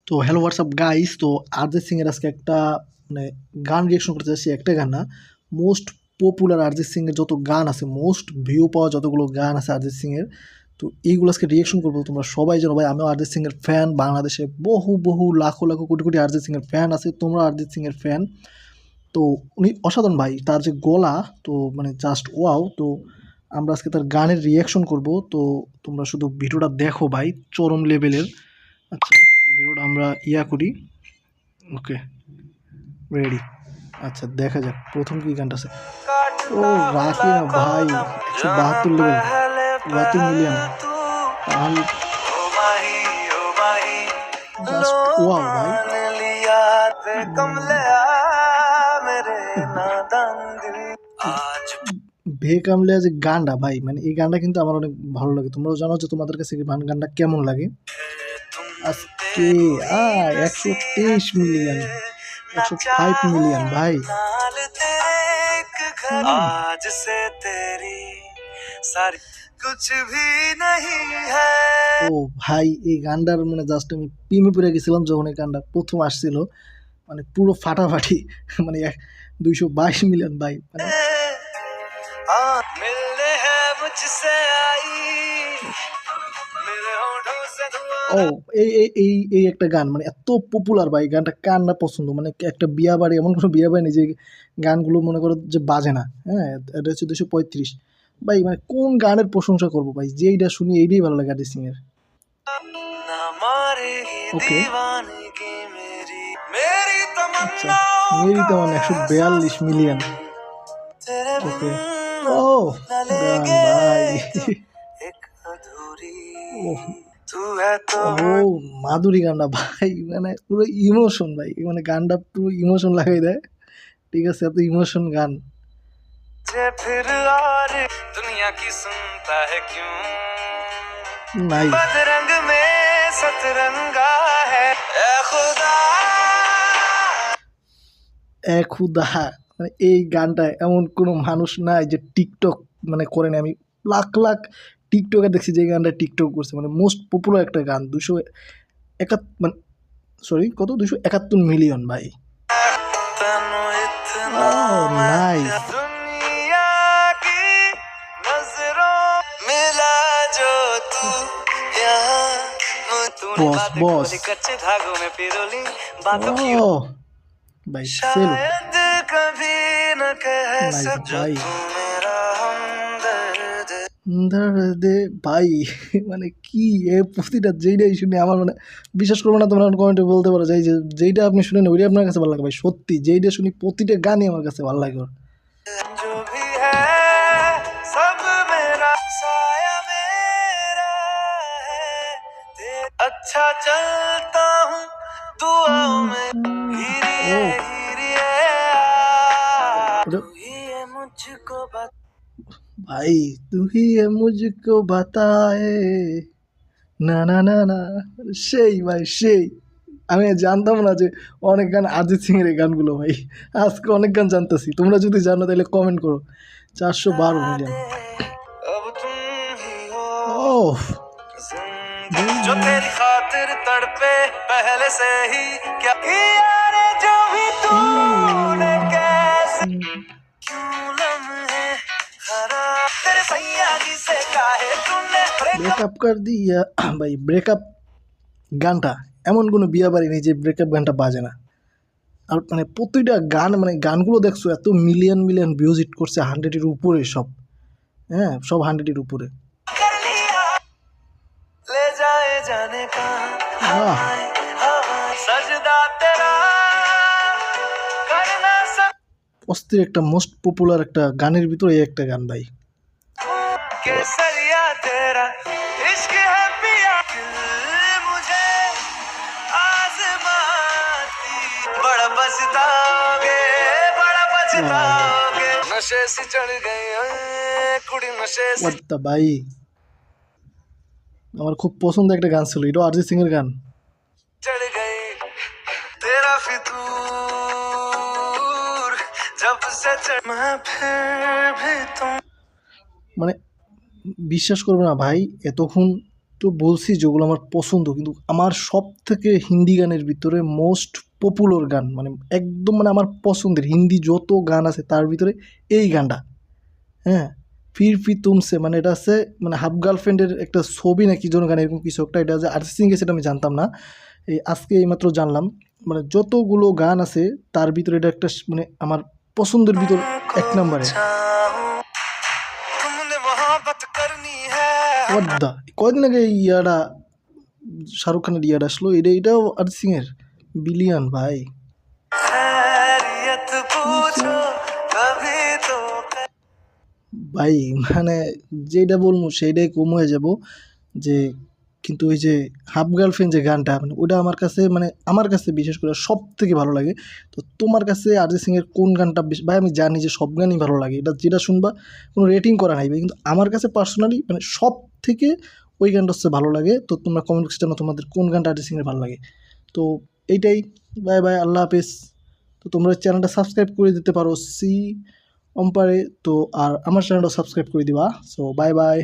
তো hello WhatsApp guys, তো অরিজিৎ সিং এর আজকে একটা মানে গান রিয়াকশন করতে যাচ্ছি। একটা গান না, মোস্ট পপুলার অরিজিৎ সিং এর যত গান আছে, মোস্ট ভিউ পাওয়া যতগুলো গান আছে অরিজিৎ সিং এর, তো এইগুলো আজকে রিয়াকশন করবো। তোমরা সবাই জানো ভাই, আমিও অরিজিৎ সিং এর ফ্যান। বাংলাদেশে বহু বহু লাখো লাখো কোটি কোটি অরিজিৎ সিং এর ফ্যান আছে, তোমরা অরিজিৎ সিং এর ফ্যান। তো উনি অসাধারণ ভাই, তার যে গলা তো মানে জাস্ট ওয়াও। তো আমরা আজকে তার গানের রিয়াকশন করব। তো তোমরা শুধু ভিডিওটা দেখো ভাই, চরম লেভেলের। আচ্ছা, ভিডিওটা আমরা করি। ওকে, রেডি। আচ্ছা, দেখা যাক প্রথম কি গানটা আছে। ও রাখি না ভাই, 172 লেভেল, 72 মিলিয়ন। তাহলে জাস্ট ওয়াও ভাই। ভে কামলে যে গানটা ভাই, মানে এই গানটা কিন্তু আমার অনেক ভালো লাগে। তোমরাও জানো যে তোমাদের কাছে গানটা কেমন লাগে। আজকে 123 মিলিয়ন, 105 মিলিয়ন ভাই। आज से तेरी सारी कुछ भी नहीं है। ও ভাই, এই গানটার মানে জাস্ট আমি প্রেমে পড়ে গেছিলাম যখন এই গানটা প্রথম আসছিল। মানে পুরো ফাটাফাটি, মানে 222 মিলিয়ন ভাই। মানে मिलने है मुझसे आई मेरे होठों से ও এই এই এই এই একটা গান মানে এত পপুলার ভাই, গানটা কার না পছন্দ। মানে একটা বিয়া বাড়ি, এমন কোনো বিয়া বাড়ি নেই যে গানগুলো মনে করো যে বাজে না। হ্যাঁ, এটা হচ্ছে 235 ভাই। মানে কোন গানের প্রশংসা করবো ভাই, যেইটা শুনি এইটাই ভালো লাগে অরিজিৎ সিং এর। ওকে, আচ্ছা, মেরি তমন্না 142 মিলিয়ন। ওকে, ও গান ভাই, ও মাধুরী গানটা ভাই, মানে পুরো ইমোশন ভাই, মানে গানটা পুরো ইমোশন লাগাই দেয়। ঠিক আছে, এত ইমোশন গান। দুনিয়া কি সুনতা है क्यों নাই बदरंग में सतरंगा है ए खुदा এ খুদা। মানে এই গানটা এমন কোনো মানুষ নাই যে টিকটক মানে করে না। আমি লাখ লাখ টিকটকে দেখছি যে গানটা টিকটক করছে। মানে মোস্ট পপুলার একটা গান, 271 মানে সরি কত, 271 মিলিয়ন ভাই। নাইস। বস বস, ও ভাই সেল ভাই, দে ভাই। মানে কি এ প্রতিটা যেইটাই শুনে আমার মানে বিশ্বাস করবো না তোমরা কমেন্টে বলতে পারো যে যেইটা আপনি শুনেন ওইটাই আপনার কাছে ভালো লাগে ভাই। সত্যি যেইটা শুনি প্রতিটা গানই আমার কাছে ভালো লাগে। अच्छा चलता हूँ दुआओं में मुझको भाई, तू ही है मुझको बताए না না না না। সেই ভাই সেই, আমি জানতাম না যে অনেক গান অরিজিৎ সিং এর এই গানগুলো ভাই। আজকে অনেক গান জানতেছি। তোমরা যদি জানো তাহলে কমেন্ট করো। 412 মিলিয়ন। ও जो तेरी खातिर तड़पे पहले से ही क्या किया रे जो भी तूने कैसे क्यों लम्हे खराब तेरे सैया जी से काहे तूने ब्रेकअप कर दिया भाई। ব্রেকআপ গানটা এমন কোনো বিয়া বাড়ি নেই যে ব্রেকআপ গানটা বাজে না। আর মানে প্রতিটা গান, মানে গানগুলো দেখছো এত মিলিয়ন মিলিয়ন ভিউজ হিট করছে, 100-এর উপরে সব। হ্যাঁ, সব 100-এর উপরে। অস্থির একটা মোস্ট পপুলার একটা গানের ভিতরে এই একটা গান ভাই। ভাই আমার খুব পছন্দ একটা গান ছিল, এটা অরিজিৎ সিং এর গান। মানে বিশ্বাস করবে না ভাই, এতক্ষণ তো বলছি যেগুলো আমার পছন্দ, কিন্তু আমার সব থেকে হিন্দি গানের ভিতরে মোস্ট পপুলার গান মানে একদম মানে আমার পছন্দের হিন্দি যত গান আছে তার ভিতরে এই গানটা, হ্যাঁ, ফির ফি তুমসে, মানে এটা আছে মানে হাফ গার্লফ্রেন্ডের একটা ছবি না কি যেন গান এরকম কিছু একটা, এটা যে আরিজিৎ সিং গেছে এটা আমি জানতাম না, এই আজকে এইমাত্র জানলাম। মানে যতগুলো গান আছে তার ভিতরে এটা একটা মানে আমার পছন্দের ভিতর এক নম্বরে। হোয়াট দা, কয়দিন আগে ইয়াটা শাহরুখ খানের ইয়াটা আসলো, এটাও অরিজিৎ সিং এর বিলিয়ন ভাই। ভাই মানে যেটা বলবো সেইটাই কম হয়ে যাব যে, কিন্তু ওই যে হাফ গার্লফ্রেন্ড যে গানটা মানে ওটা আমার কাছে বিশেষ করে সব থেকে ভালো লাগে। তো তোমার কাছে অরিজিৎ সিং এর কোন গানটা বেশি? ভাই আমি জানি যে সব গানই ভালো লাগে, এটা যেটা শুনবা কোনো রেটিং করা নাই ভাই, কিন্তু আমার কাছে পার্সোনালি মানে সব থেকে ওই গানটা হচ্ছে ভালো লাগে। তো তোমরা কমেন্ট বক্সে জানো তোমাদের কোন গানটা অরিজিৎ সিং এর ভালো লাগে। তো এইটাই, বাই বাই, আল্লাহ হাফেজ। তো তোমরা চ্যানেলটা সাবস্ক্রাইব করে দিতে পারো অম্পারে, তো আর আমার চ্যানেলটা সাবস্ক্রাইব করে দিবা। So bye bye.